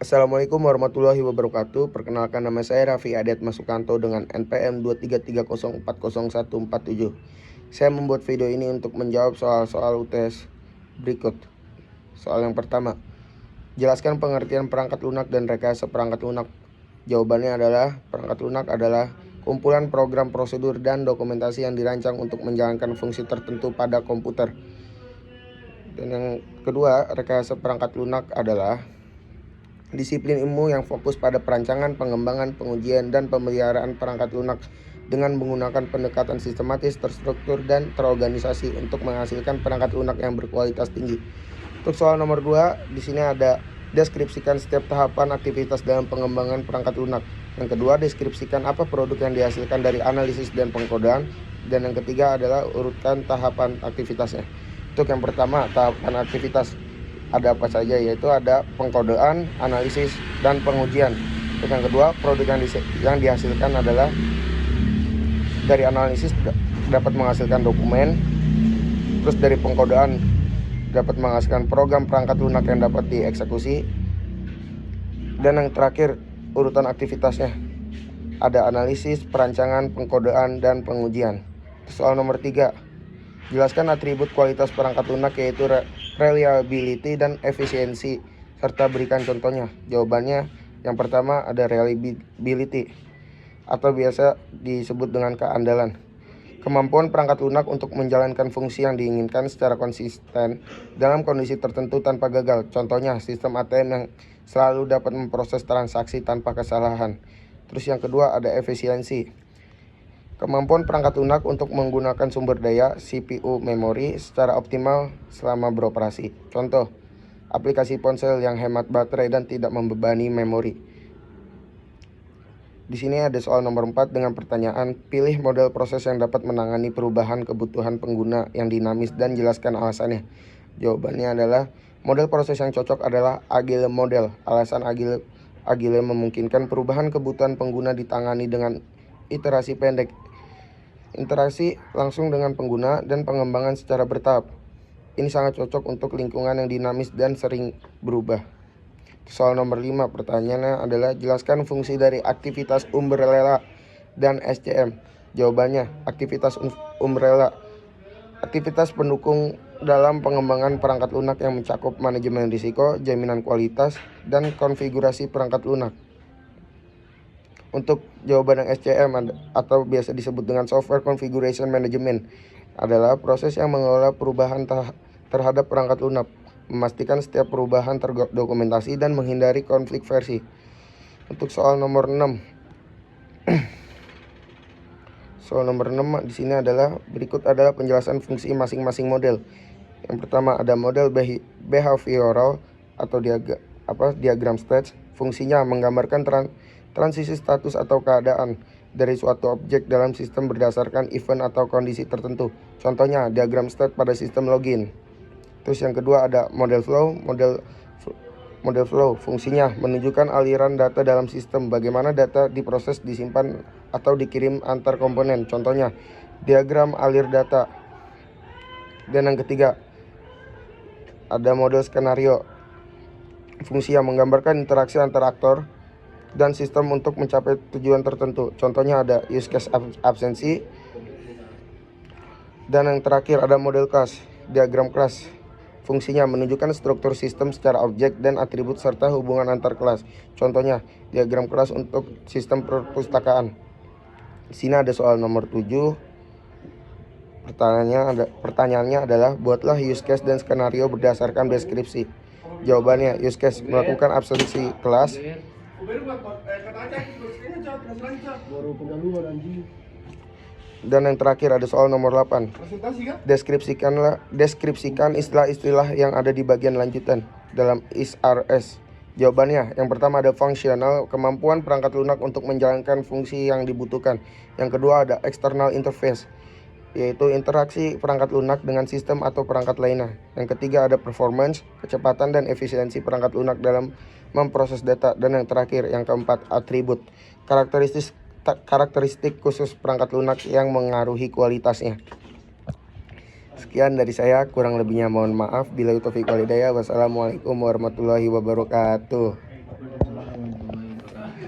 Assalamualaikum warahmatullahi wabarakatuh. Perkenalkan, nama saya Raffi Adyatma Sukanto dengan NPM 233040147. Saya membuat video ini untuk menjawab soal-soal UTS berikut. Soal yang pertama, jelaskan pengertian perangkat lunak dan rekayasa perangkat lunak. Jawabannya adalah perangkat lunak adalah kumpulan program, prosedur, dan dokumentasi yang dirancang untuk menjalankan fungsi tertentu pada komputer. Dan yang kedua, rekayasa perangkat lunak adalah disiplin ilmu yang fokus pada perancangan, pengembangan, pengujian, dan pemeliharaan perangkat lunak dengan menggunakan pendekatan sistematis, terstruktur, dan terorganisasi untuk menghasilkan perangkat lunak yang berkualitas tinggi. Untuk soal nomor 2, di sini ada deskripsikan setiap tahapan aktivitas dalam pengembangan perangkat lunak. Yang kedua, deskripsikan apa produk yang dihasilkan dari analisis dan pengkodean. Dan yang ketiga adalah urutkan tahapan aktivitasnya. Untuk yang pertama, tahapan aktivitas ada apa saja, yaitu ada pengkodean, analisis, dan pengujian. Untuk yang kedua, produk yang dihasilkan adalah dari analisis dapat menghasilkan dokumen, terus dari pengkodean dapat menghasilkan program perangkat lunak yang dapat dieksekusi, dan yang terakhir urutan aktivitasnya ada analisis, perancangan, pengkodean, dan pengujian. Soal nomor 3, jelaskan atribut kualitas perangkat lunak, yaitu reliability dan efisiensi, serta berikan contohnya. Jawabannya yang pertama ada reliability atau biasa disebut dengan keandalan. Kemampuan perangkat lunak untuk menjalankan fungsi yang diinginkan secara konsisten dalam kondisi tertentu tanpa gagal. Contohnya sistem ATM yang selalu dapat memproses transaksi tanpa kesalahan. Terus yang kedua ada efisiensi. Kemampuan perangkat lunak untuk menggunakan sumber daya CPU memori secara optimal selama beroperasi. Contoh, aplikasi ponsel yang hemat baterai dan tidak membebani memori. Di sini ada soal nomor 4 dengan pertanyaan, pilih model proses yang dapat menangani perubahan kebutuhan pengguna yang dinamis dan jelaskan alasannya. Jawabannya adalah model proses yang cocok adalah Agile model. Alasan Agile memungkinkan perubahan kebutuhan pengguna ditangani dengan iterasi pendek, interaksi langsung dengan pengguna, dan pengembangan secara bertahap. Ini sangat cocok untuk lingkungan yang dinamis dan sering berubah. Soal nomor 5, pertanyaannya adalah jelaskan fungsi dari aktivitas umbrella dan SCM. Jawabannya, aktivitas umbrella, aktivitas pendukung dalam pengembangan perangkat lunak yang mencakup manajemen risiko, jaminan kualitas, dan konfigurasi perangkat lunak. Untuk jawaban yang SCM atau biasa disebut dengan Software Configuration Management adalah proses yang mengelola perubahan terhadap perangkat lunak, memastikan setiap perubahan terdokumentasi dan menghindari konflik versi. Untuk soal nomor 6. Soal nomor 6 di sini adalah berikut adalah penjelasan fungsi masing-masing model. Yang pertama ada model behavioral atau diagram stage. Fungsinya menggambarkan transisi status atau keadaan dari suatu objek dalam sistem berdasarkan event atau kondisi tertentu. Contohnya diagram state pada sistem login. Terus yang kedua ada model flow. Model flow fungsinya menunjukkan aliran data dalam sistem, bagaimana data diproses, disimpan, atau dikirim antar komponen. Contohnya diagram alir data. Dan yang ketiga ada model skenario. Fungsinya menggambarkan interaksi antar aktor dan sistem untuk mencapai tujuan tertentu. Contohnya ada use case absensi. Dan yang terakhir ada model class, diagram kelas. Fungsinya menunjukkan struktur sistem secara objek dan atribut serta hubungan antar kelas. Contohnya diagram kelas untuk sistem perpustakaan. Di sini ada soal nomor 7. Pertanyaannya adalah buatlah use case dan skenario berdasarkan deskripsi. Jawabannya, use case melakukan absensi kelas. Dan yang terakhir ada soal nomor 8. Deskripsikan istilah-istilah yang ada di bagian lanjutan dalam ISRS. Jawabannya, yang pertama ada fungsional, kemampuan perangkat lunak untuk menjalankan fungsi yang dibutuhkan. Yang kedua ada external interface, yaitu interaksi perangkat lunak dengan sistem atau perangkat lainnya. Yang ketiga ada performance, kecepatan dan efisiensi perangkat lunak dalam memproses data. Dan yang terakhir, yang keempat, atribut, karakteristik khusus perangkat lunak yang mengaruhi kualitasnya. Sekian dari saya, kurang lebihnya mohon maaf. Billahi taufiq wal hidayah. Wassalamualaikum warahmatullahi wabarakatuh.